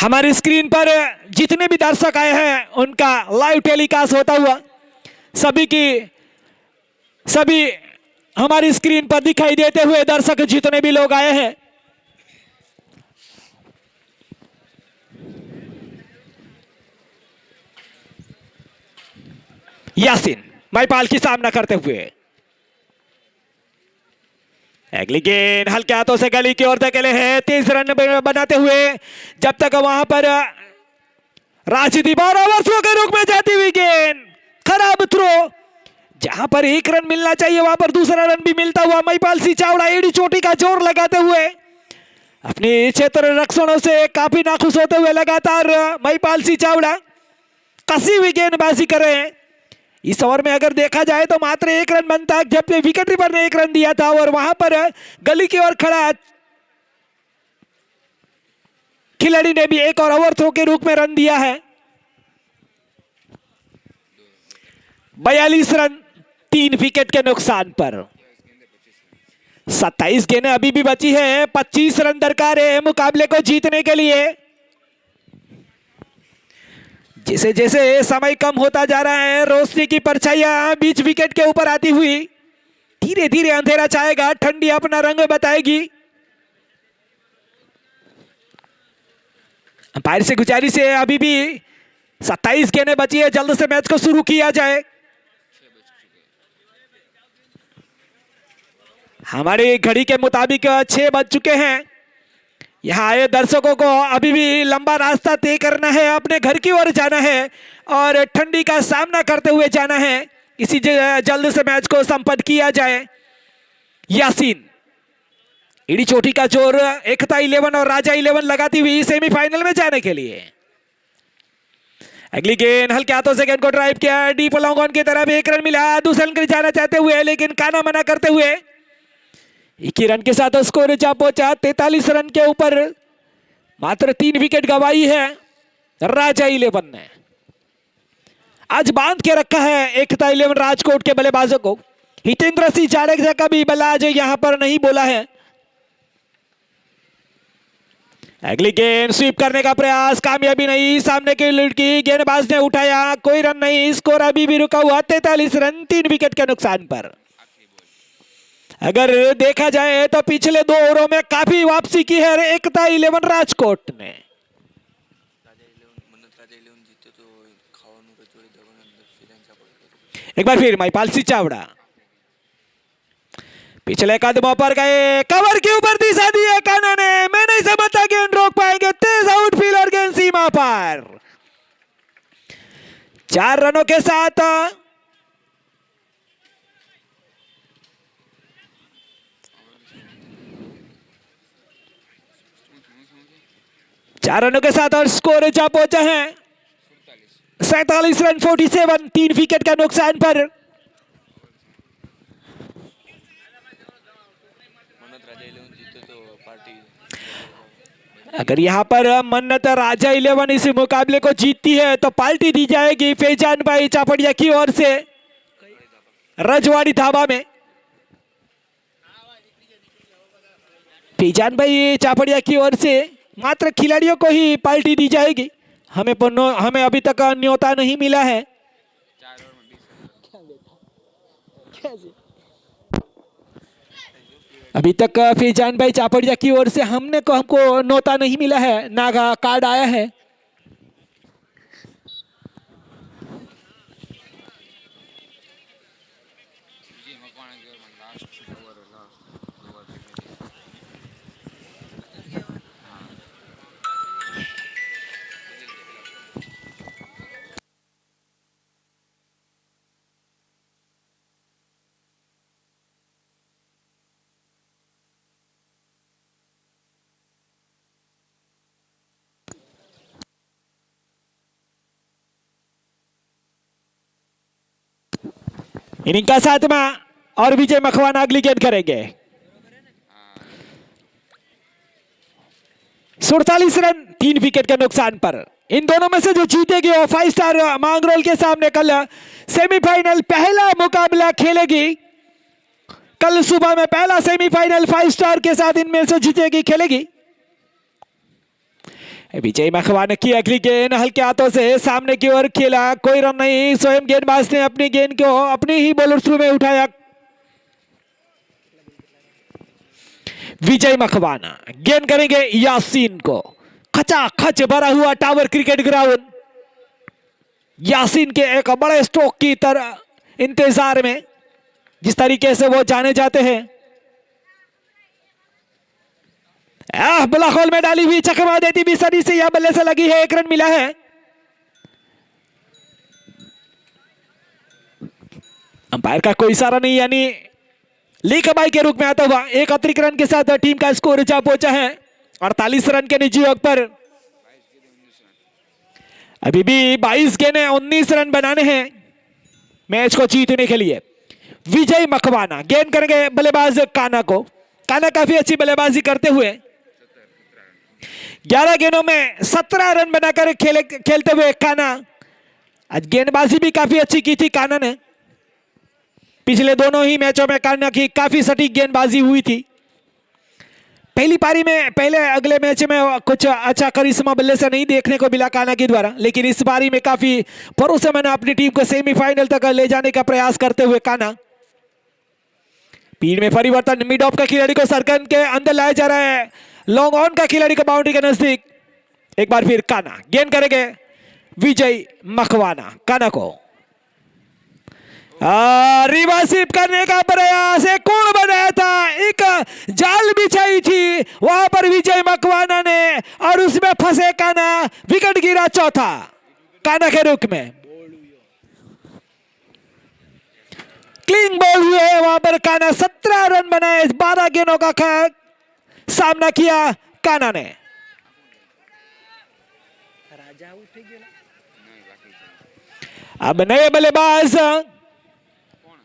हमारी स्क्रीन पर जितने भी दर्शक आए हैं उनका लाइव टेलीकास्ट होता हुआ सभी हमारी स्क्रीन पर दिखाई देते हुए दर्शक जितने भी लोग आए हैं। यासीन महिपाल की सामना करते हुए अगली गेंद हल्के हाथों से गली की ओर धकेले हैं, 30 रन बनाते हुए। जब तक वहां पर राशिदी और ओवर थ्रो के रूप में जाती हुई गेंद, खराब थ्रो, जहां पर 1 रन मिलना चाहिए वहां पर दूसरा रन भी मिलता हुआ। महिपाल सिंह चावड़ा एडी चोटी का जोर लगाते हुए अपने क्षेत्र रक्षणों से काफी नाखुश होते हुए लगातार महिपाल सिंह चावड़ा कसी हुई गेंदबाजी कर रहे हैं। इस ओवर में अगर देखा जाए तो मात्र 1 रन बनता है, जबकि विकेट कीपर ने 1 रन दिया था और वहां पर गली की ओर खड़ा खिलाड़ी ने भी 1 और ओवर थ्रो के रूप में रन दिया है। 42 रन 3 विकेट के नुकसान पर। 27 गेंदें अभी भी बची है, 25 रन दरकार है मुकाबले को जीतने के लिए। जैसे जैसे समय कम होता जा रहा है, रोशनी की परछाइयां बीच विकेट के ऊपर आती हुई धीरे धीरे अंधेरा छाएगा, ठंडी अपना रंग बताएगी। अंपायर से गुजारिश है अभी भी 27 गेंदें बची है, जल्द से मैच को शुरू किया जाए। हमारी घड़ी के मुताबिक 6 बज चुके हैं। यहाँ आए दर्शकों को अभी भी लंबा रास्ता तय करना है, अपने घर की ओर जाना है और ठंडी का सामना करते हुए जाना है। इसी जल्द से मैच को संपन्न किया जाए। यासीन इडी चोटी का जोर एकता 11 और राजा 11 लगाती हुई सेमीफाइनल में जाने के लिए। अगली गेंद हल्के हाथों से गेंद को ड्राइव किया, डीप लॉन्ग ऑन की तरफ 1 रन मिला। दूसरे रन के लिए जाना चाहते हुए लेकिन काना मना करते हुए 21 रन के साथ स्कोर जा पहुंचा 43 रन के ऊपर। मात्र 3 विकेट गंवाई है राजा 11 ने। आज बांध के रखा है एकता 11 राजकोट के बल्लेबाजों को। हितेंद्र सिंह जाडेजा का भी बल्ला आज यहां पर नहीं बोला है। अगली गेंद स्वीप करने का प्रयास, कामयाबी नहीं। सामने की लड़की गेंदबाज ने उठाया, कोई रन नहीं। स्कोर अभी भी रुका हुआ 43 रन 3 विकेट के नुकसान पर। अगर देखा जाए तो पिछले 2 ओवरों में काफी वापसी की है एकता 11 राजकोट ने। एक बार फिर महिपाल सिंह चावड़ा पिछले कदमों पर गए, कवर के ऊपर दिशा दी है काना ने। मैं नहीं समझता गेंद रोक पाएंगे, तेज आउटफील्ड और गेंद सीमा पर। 4 रनों के साथ 4 रनों के साथ और स्कोर जा पहुंचा है 47 रन 47 3 विकेट का नुकसान पर। अगर यहां पर मन्नत राजा 11 इस मुकाबले को जीतती है तो पार्टी दी जाएगी फैजान भाई चापड़िया की ओर से रजवाड़ी धाबा में। फैजान भाई चापड़िया की ओर से मात्र खिलाड़ियों को ही पार्टी दी जाएगी। हमें अभी तक न्योता नहीं मिला है। अभी तक फैजान भाई चापड़िया की ओर से हमको न्योता नहीं मिला है, ना कार्ड आया है। इनिंग का 7वां और विजय मखवाना अगली गेंद करेंगे। 47 रन 3 विकेट के नुकसान पर। इन दोनों में से जो जीतेगी वो 5 स्टार मांगरोल के सामने कल सेमीफाइनल पहला मुकाबला खेलेगी। कल सुबह में पहला सेमीफाइनल 5 स्टार के साथ इनमें से जीतेगी खेलेगी। विजय मखवाना की अगली गेंद हल्के हाथों से सामने की ओर खेला, कोई रन नहीं। स्वयं गेंदबाज ने अपनी गेंद को अपनी ही बॉलर थ्रू में उठाया। विजय मखवाना गेंद करेंगे यासीन को। खचाखच भरा हुआ टावर क्रिकेट ग्राउंड। यासीन के एक बड़े स्ट्रोक की तरह इंतजार में, जिस तरीके से वो जाने जाते हैं। ब्लॉक होल में डाली हुई चकमा देती भी सदी से यह बल्ले से लगी है, 1 रन मिला है। अंपायर का कोई इशारा नहीं, यानी लीक बाई के रूप में आता हुआ 1 अतिरिक्त रन के साथ टीम का स्कोर जा पहुंचा है 48 रन के निजी योग पर। अभी भी 22 गेंदें 19 रन बनाने हैं मैच को जीतने के लिए। विजय मखवाना गेंद करेंगे बल्लेबाज काना को। काना काफी अच्छी बल्लेबाजी करते हुए 11 गेंदों में 17 रन बनाकर खेलते हुए काना। आज गेंदबाजी भी काफी अच्छी की थी काना ने। पिछले दोनों ही मैचों में काना की काफी सटीक गेंदबाजी हुई थी। पहली पारी में अगले मैच में कुछ अच्छा करिश्मा बल्ले से नहीं देखने को मिला काना के द्वारा, लेकिन इस पारी में काफी भरोसेमंद अपनी टीम को सेमीफाइनल तक ले जाने का प्रयास करते हुए काना। पीड़ में परिवर्तन, मिड ऑफ का खिलाड़ी को सर्कल के अंदर लाया जा रहा है। लॉन्ग ऑन का खिलाड़ी को बाउंड्री के नजदीक एक बार फिर काना गेंद करेंगे विजय मकवाना। काना को रिवर्सिप करने का प्रयास, एक कोण बनाया था, एक जाल बिछाई थी वहां पर विजय मकवाना ने और उसमें फंसे काना। विकेट गिरा चौथा काना के रुख में। क्लीन बॉल हुए वहां पर काना 17 रन बनाए, 12 गेंदों का सामना किया काना ने।
राजा उठी गेला।
નહીં બાકી છે
अब नए बल्लेबाज
કોણ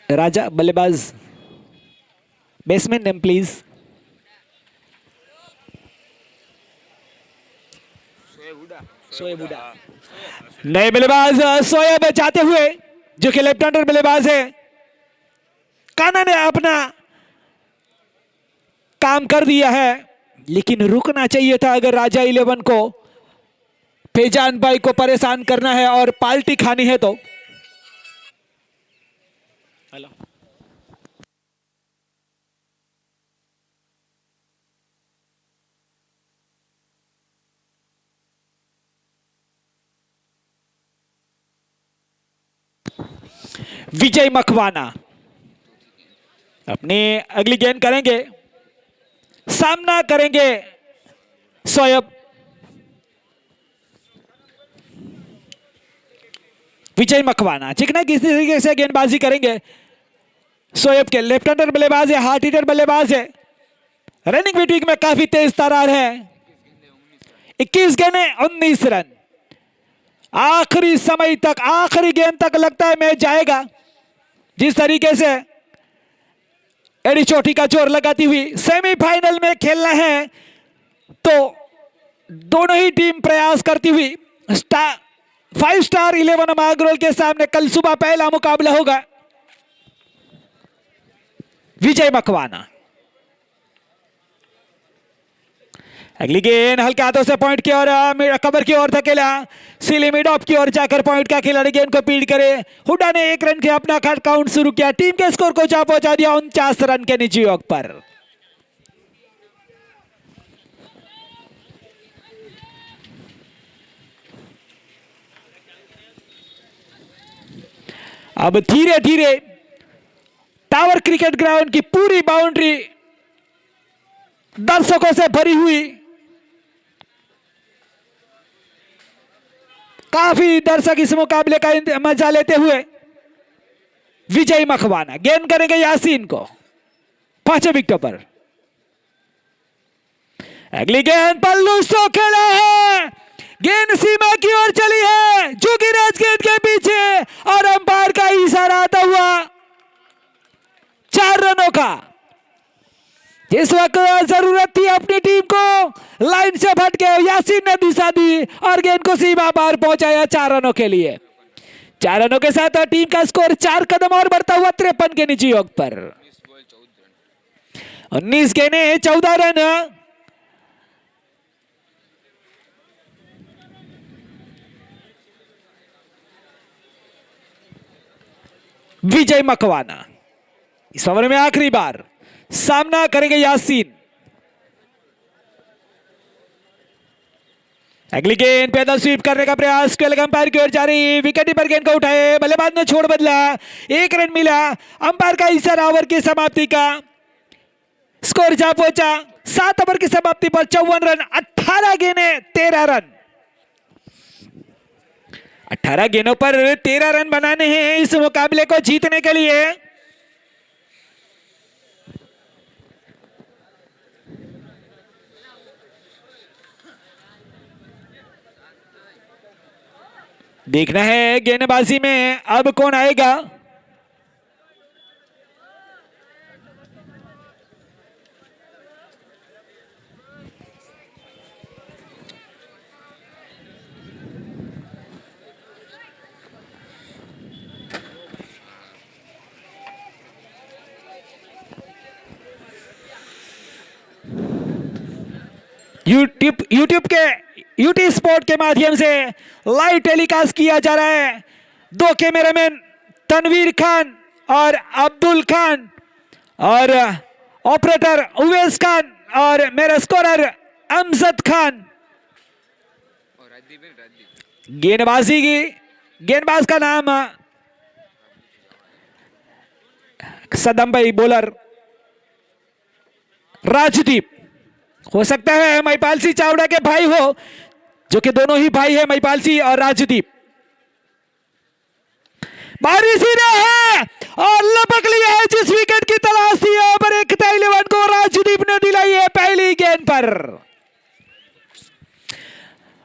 राजा बल्लेबाज batsman name please.
Shoaib Hooda
Shoaib Hooda.
नए बल्लेबाज शोएब जाते हुए जो कि लेफ्ट हैंडर बल्लेबाज है। काना ने अपना काम कर दिया है लेकिन रुकना चाहिए था अगर राजा 11 को फैजान भाई को परेशान करना है और पाल्टी खानी है तो। हेलो विजय मकवाना अपनी अगली गेंद करेंगे, सामना करेंगे शोएब। विजय मकवाना चिकना किस तरीके से गेंदबाजी करेंगे। शोएब के लेफ्ट हैंडर बल्लेबाज है, हार्ड हिटर बल्लेबाज है, रनिंग बिटवीक में काफी तेज तरार है। 21 गेंदें 19 रन। आखिरी समय तक, आखिरी गेंद तक लगता है मैच जाएगा। जिस तरीके से एडी चोटी का जोर लगाती हुई सेमीफाइनल में खेलना है तो दोनों ही टीम प्रयास करती हुई 5 स्टार 11 मागरोल के सामने कल सुबह पहला मुकाबला होगा। विजय मकवाना अगली गेंद हल्के हाथों से पॉइंट की ओर, कवर की ओर धकेला, सीली मिड ऑफ की ओर जाकर पॉइंट का खिलाड़ी गेंद को पीड़ करे। हुड्डा ने 1 रन के अपना काउंट शुरू किया, टीम के स्कोर को जा पहुंचा दिया 49 रन के निजी योग पर। अब धीरे धीरे टावर क्रिकेट ग्राउंड की पूरी बाउंड्री दर्शकों से भरी हुई, काफी दर्शक इस मुकाबले का मजा लेते हुए। विजय मकवाना गेंद करेंगे यासीन को 5 विकेटों पर। अगली गेंद पल्लू स्ट्रोक खेला है, गेंद सीमा की ओर चली है, जोगिराज गेंद के पीछे और अंपायर का इशारा आता हुआ 4 रनों का। जिस वक्त जरूरत थी अपनी टीम को लाइन से भटके, यासीन ने दिशा दी और गेंद को सीमा पार पहुंचाया 4 रनों के लिए। 4 रनों के साथ टीम का स्कोर 4 कदम और बढ़ता हुआ 53 के निजी योग पर। 19 गेंदें 14 रन। विजय मकवाना इस ओवर में आखिरी बार सामना करेंगे यासीन। अगली गेंद पैदल स्वीप करने का प्रयास, अंपायर की ओर जा रही, विकेट पर गेंद को उठाए, बल्लेबाज ने छोड़ बदला, 1 रन मिला। अंपायर का इशारा ओवर की समाप्ति का, स्कोर जा पहुंचा 7 ओवर की समाप्ति पर 54 रन, 18 गेंदें 13 रन। 18 गेंदों पर 13 रन बनाने हैं इस मुकाबले को जीतने के लिए। देखना है गेंदबाजी में अब कौन आएगा। यूट्यूब के यूटी स्पोर्ट के माध्यम से लाइव टेलीकास्ट किया जा रहा है। 2 कैमरामैन तनवीर खान और अब्दुल खान और ऑपरेटर उवैस खान और मेरा स्कोरर अमजद खान।
और राजदीप है, राजदीप
गेंदबाजी की, गेंदबाज का नाम सदम भाई, बॉलर राजदीप। हो सकता है महिपाल सिंह चावड़ा के भाई हो, जो कि दोनों ही भाई है, महिपाल सिंह और राजदीप। भारी सीधा है और लपक लिया है जिस विकेट की तलाश थी। यहाँ पर एक 11 को राजदीप ने दिलाई है पहली गेंद पर।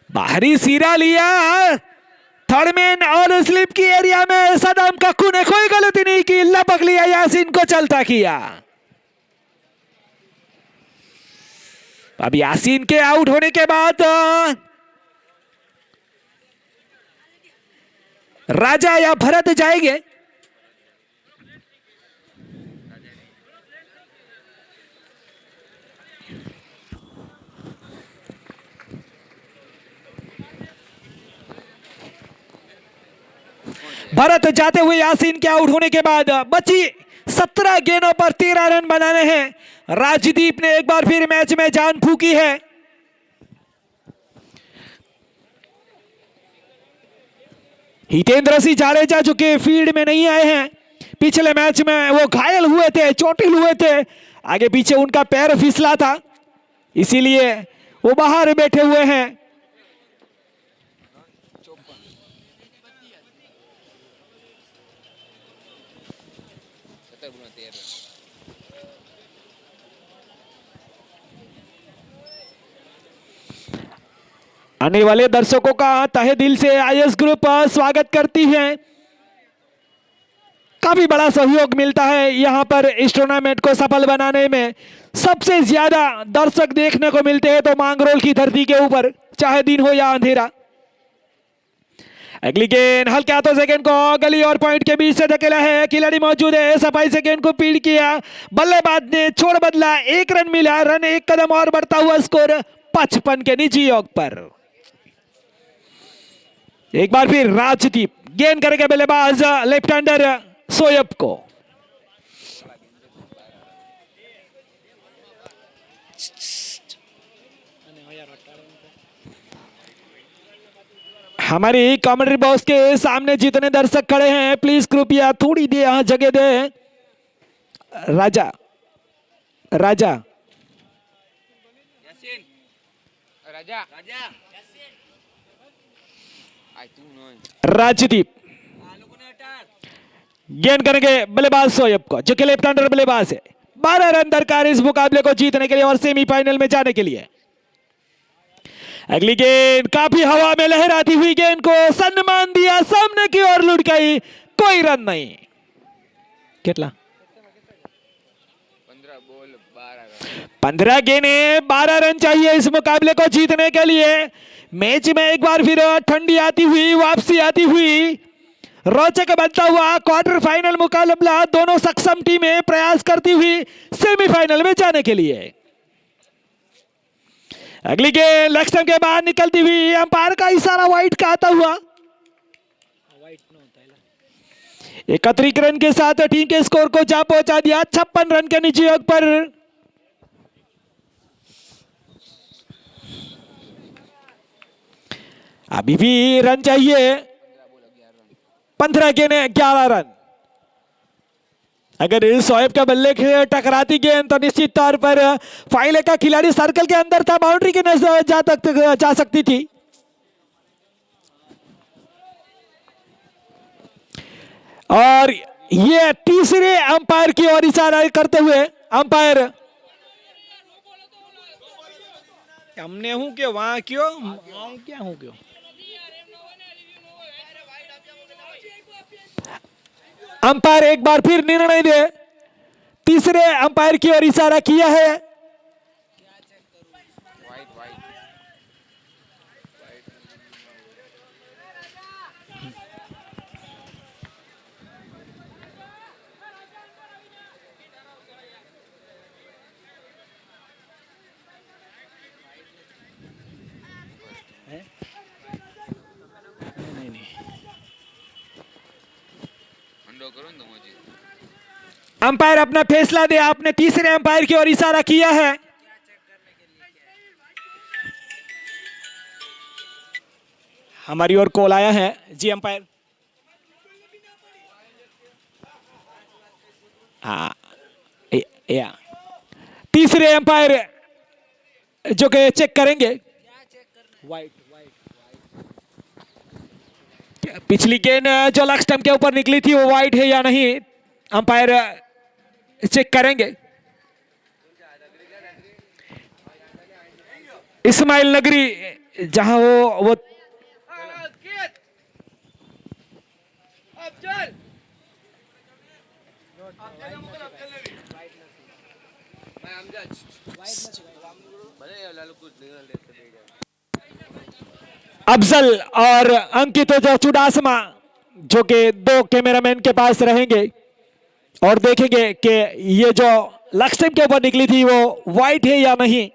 बाहरी सीरा लिया थर्ड मैन और स्लिप की एरिया में सदम कक्कू ने कोई गलती नहीं की, लपक लिया, यासीन को चलता किया। अब यासीन के आउट होने के बाद राजा या भरत जाएंगे। भरत जाते हुए यासीन के आउट होने के बाद बची 17 गेंदों पर 13 रन बनाने हैं। राजदीप ने एक बार फिर मैच में जान फूकी है। हितेंद्र सिंह जाडेजा जो कि फील्ड में नहीं आए हैं, पिछले मैच में वो घायल हुए थे, चोटिल हुए थे, आगे पीछे उनका पैर फिसला था, इसीलिए वो बाहर बैठे हुए हैं। आने वाले दर्शकों का तहे दिल से आईएस ग्रुप स्वागत करती है। काफी बड़ा सहयोग मिलता है यहाँ पर इस टूर्नामेंट को सफल बनाने में। सबसे ज्यादा दर्शक देखने को मिलते हैं तो मांगरोल की धरती के ऊपर, चाहे दिन हो या अंधेरा। अगली गेंद हल्के हाथों से गेंद को गली और पॉइंट के बीच से धकेला है, खिलाड़ी मौजूद है, सफाई से गेंद को फील्ड किया, बल्लेबाज ने छोड़ बदला, 1 रन मिला, रन 1 कदम और बढ़ता हुआ स्कोर 55 के निजी योग पर। एक बार फिर राजदीप गेंद करेंगे बल्लेबाज लेफ्ट हैंडर सोयब को। हमारी कमेंट्री बॉक्स के सामने जितने दर्शक खड़े हैं प्लीज कृपया थोड़ी देर यहां जगह दे। राजा राजा
राजा राजा
राजदीप गेंद करेंगे बल्लेबाज सोयब को, जो कि लेफ्ट हैंडर बल्लेबाज है। 12 रन दरकार इस मुकाबले को जीतने के लिए और सेमीफाइनल में जाने के लिए। अगली गेंद काफी हवा में लहराती हुई गेंद को सम्मान दिया, सामने की ओर लुढ़क गई, कोई रन नहीं। कितना
15 बॉल 12 रन।
15 गेंदें 12 रन चाहिए इस मुकाबले को जीतने के लिए। मैच में एक बार फिर ठंडी आती हुई, वापसी आती हुई, रोचक बनता हुआ क्वार्टर फाइनल मुकाबला, दोनों सक्षम टीमें प्रयास करती हुई सेमीफाइनल में जाने के लिए। अगली गेंद लेग स्टंप के बाहर निकलती हुई, अंपायर का इशारा वाइड का आता हुआ। 31 रन के साथ टीम के स्कोर को जा पहुंचा दिया 56 रन के निजी योग पर। अभी भी रन चाहिए, 15 गेंदें 11 रन। अगर शोएब के बल्ले से टकराती गेंद तो निश्चित तौर पर फाइले का खिलाड़ी सर्कल के अंदर था, बाउंड्री के नजदीक जा सकती थी। और ये तीसरे अंपायर की ओर इशारा करते हुए अंपायर,
हमने हूं क्यों वहां क्यों क्या हूं क्यों।
अंपायर एक बार फिर निर्णय दे, तीसरे अंपायर की ओर इशारा किया है।
वाइड वाइड अंडो करो ना मौजी।
अंपायर अपना फैसला दे, आपने तीसरे अंपायर की ओर इशारा किया है। हमारी ओर कॉल आया है जी अंपायर। हाँ या तीसरे अंपायर जो कि चेक करेंगे वाइट पिछली गेंद जो लक्ष्य स्टंप के ऊपर निकली थी वो वाइट है या नहीं, अंपायर चेक करेंगे। इस्माइल नगरी जहां वो अफजल और अंकित जो चुडासमा जो कि दो कैमरामैन के पास रहेंगे और देखेंगे कि ये जो लक्ष्य के ऊपर निकली थी वो वाइट है या नहीं।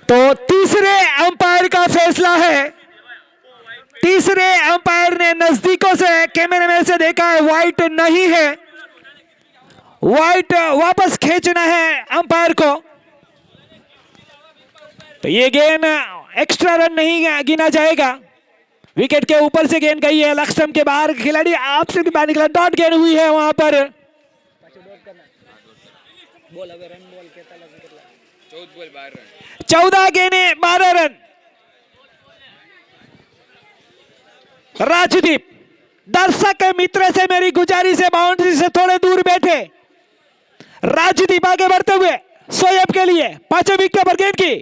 तो तीसरे अंपायर का फैसला है। तीसरे अंपायर ने नजदीकों से कैमरामैन से देखा है वाइट नहीं है, वाइट वापस खींचना है अंपायर को। तो ये गेंद एक्स्ट्रा रन नहीं गिना जाएगा, विकेट के ऊपर से गेंद गई है, लक्ष्य के बाहर खिलाड़ी आपसे भी बाहर निकला, डॉट गेंद हुई है वहां पर। 14 गेंदे 12 रन। राजदीप दर्शक मित्र से मेरी गुजारिश है बाउंड्री से थोड़े दूर बैठे। राजदीप आगे बढ़ते हुए शोएब के लिए 5वें विकेट पर गेंद की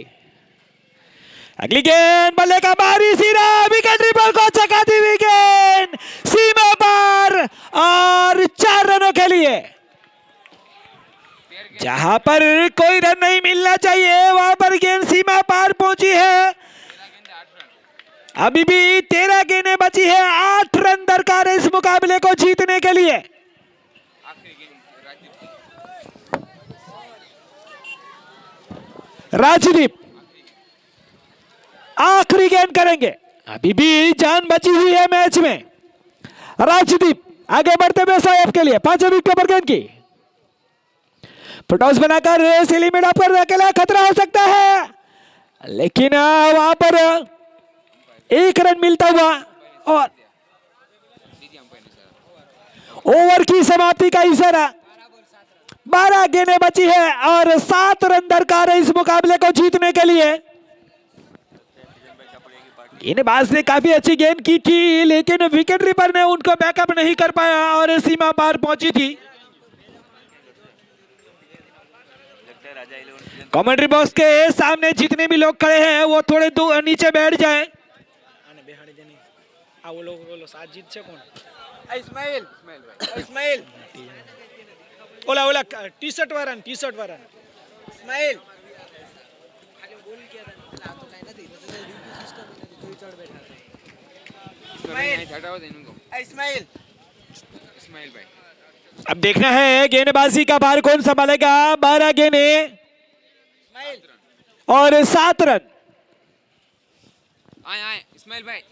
अगली गेंद बल्ले का बारी सिरा, विकेट कीपर को चकाती हुई गेंद सीमा पार और 4 रनों के लिए। जहां पर कोई रन नहीं मिलना चाहिए वहां पर गेंद सीमा पार पहुंची है। अभी भी 13 गेंदें बची है, 8 रन दरकार है इस मुकाबले को जीतने के लिए। राजदीप आखिरी गेंद करेंगे, अभी भी जान बची हुई है मैच में। राजदीप आगे बढ़ते हुए शोएब के लिए 5वें विकेट पर गेंद की फुटॉस बनाकर रेस लिमिट अप कर अकेला खतरा हो सकता है, लेकिन वहां पर 1 रन मिलता हुआ और ओवर की समाप्ति का इशारा। 12 गेंदें बची है और 7 रन दरकार है इस मुकाबले को जीतने के लिए। गेंदबाज ने काफी अच्छी गेंद की थी, लेकिन विकेट कीपर ने उनको बैकअप नहीं कर पाया और सीमा पार पहुंची थी। कमेंट्री बॉक्स के सामने जितने भी लोग खड़े हैं वो थोड़े नीचे बैठ जाएं।
वो लोग साजिद से कौन?
इस्माइल इस्माइल
ओला ओला टी-शर्ट वाला इस्माइल
इस्माइल इस्माइल भाई
अब देखना है गेंदबाजी का भार कौन संभालेगा। 12 गेंदें और 7 रन।
आए इस्माइल भाई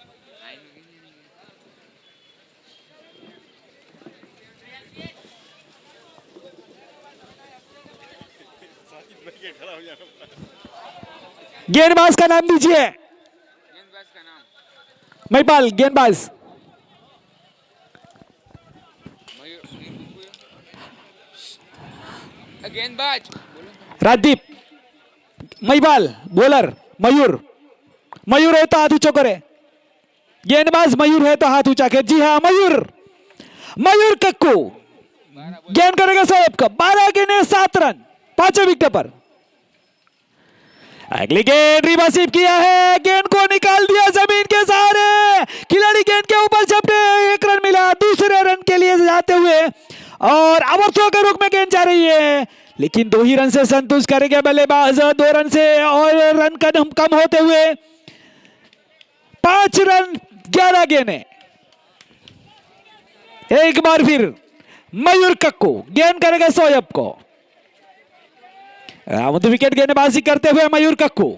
गेंदबाज का नाम दीजिए।
गेंदबाज का नाम
महिपाल गेंदबाज।
गेंदबाज
राजदीप। महिपाल बॉलर मयूर। मयूर है तो हाथ ऊंचा करे, गेंदबाज मयूर है तो हाथ ऊंचा करे। जी हाँ मयूर, मयूर कक्कू गेंद करेगा शोएब का। 12 गेंदें 7 रन 5वें विकेट पर। अगली गेंद रिवर्सिव किया है, गेंद को निकाल दिया जमीन के सहारे, खिलाड़ी गेंद के ऊपर झपटे, 1 रन मिला। दूसरे रन के लिए जाते हुए और ओवरथ्रो के रूप में गेंद जा रही है, लेकिन 2 ही रन से संतुष्ट करेंगे बल्लेबाज। 2 रन से और रन कम होते हुए 5 रन 11 गेंदें एक बार फिर मयूर कक्कू गेंद करेगा शोएब को। विकेट गेंदबाजी करते हुए मयूर कक्कू।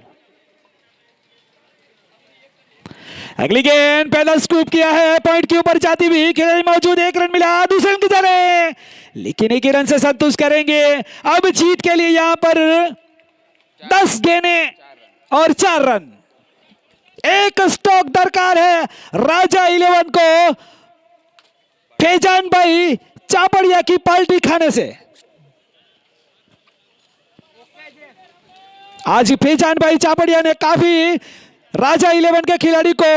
अगली गेंद पहला स्कूप किया है, पॉइंट के ऊपर जाती हुई खिलाड़ी मौजूद, 1 रन मिला, दूसरे रन की तरह, लेकिन 1 रन से संतुष्ट करेंगे। अब जीत के लिए यहां पर 10 गेंदें और 4 रन। एक स्टॉक दरकार है राजा 11 को फैजान भाई चापड़िया की पाल्टी खाने से। आज फैजान भाई चापड़िया ने काफी राजा 11 के खिलाड़ी को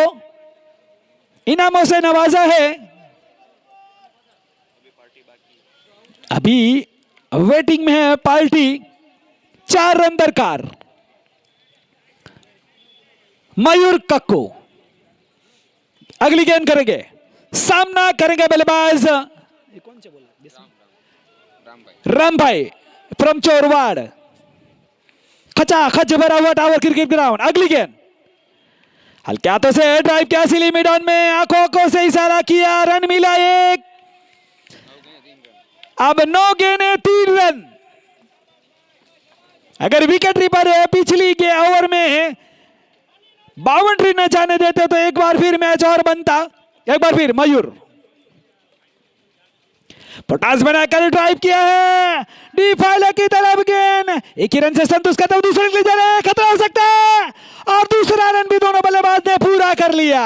इनामों से नवाजा है। अभी वेटिंग में है पार्टी, 4 रन दरकार। मयूर कक्कू अगली गेंद करेंगे, सामना करेंगे बल्लेबाज राम भाई फ्रॉम चोरवाड़। खचा खच भरा हुआ टावर क्रिकेट ग्राउंड। अगली गेंद हल्के हाथों से ड्राइव किया, सिली मिडॉन में आंखों से इशारा किया, रन मिला 1। अब 9 गेंदें 3 रन। अगर विकेट पर पिछली के ओवर में बाउंड्री न जाने देते तो एक बार फिर मैच और बनता। एक बार फिर मयूर पोटास बनाकर ड्राइव किया है, डी फाइल की तरफ गेंद, 1 रन से संतुष्ट करते हुए दूसरे के लिए खतरा हो सकता है, और दूसरा रन भी दोनों बल्लेबाज ने पूरा कर लिया।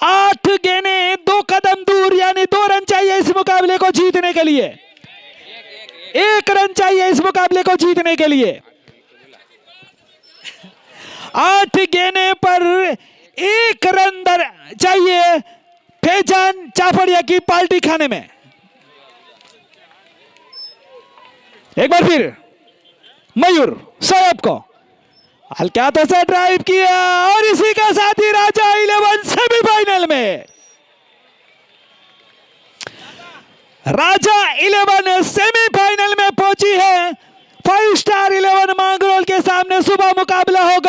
8 गेंदें 2 कदम दूर, यानी 2 रन चाहिए इस मुकाबले को जीतने के लिए। 1 रन चाहिए इस मुकाबले को जीतने के लिए। 8 गेंदें पर 1 रन चाहिए फैजान चापड़िया की पार्टी खाने में। एक बार फिर मयूर शोएब को हल्के हाथों से ड्राइव किया, और इसी के साथ ही राजा 11 सेमीफाइनल में। राजा 11 सेमीफाइनल में पहुंची है। 5 स्टार 11 मांगरोल के सामने सुबह मुकाबला होगा।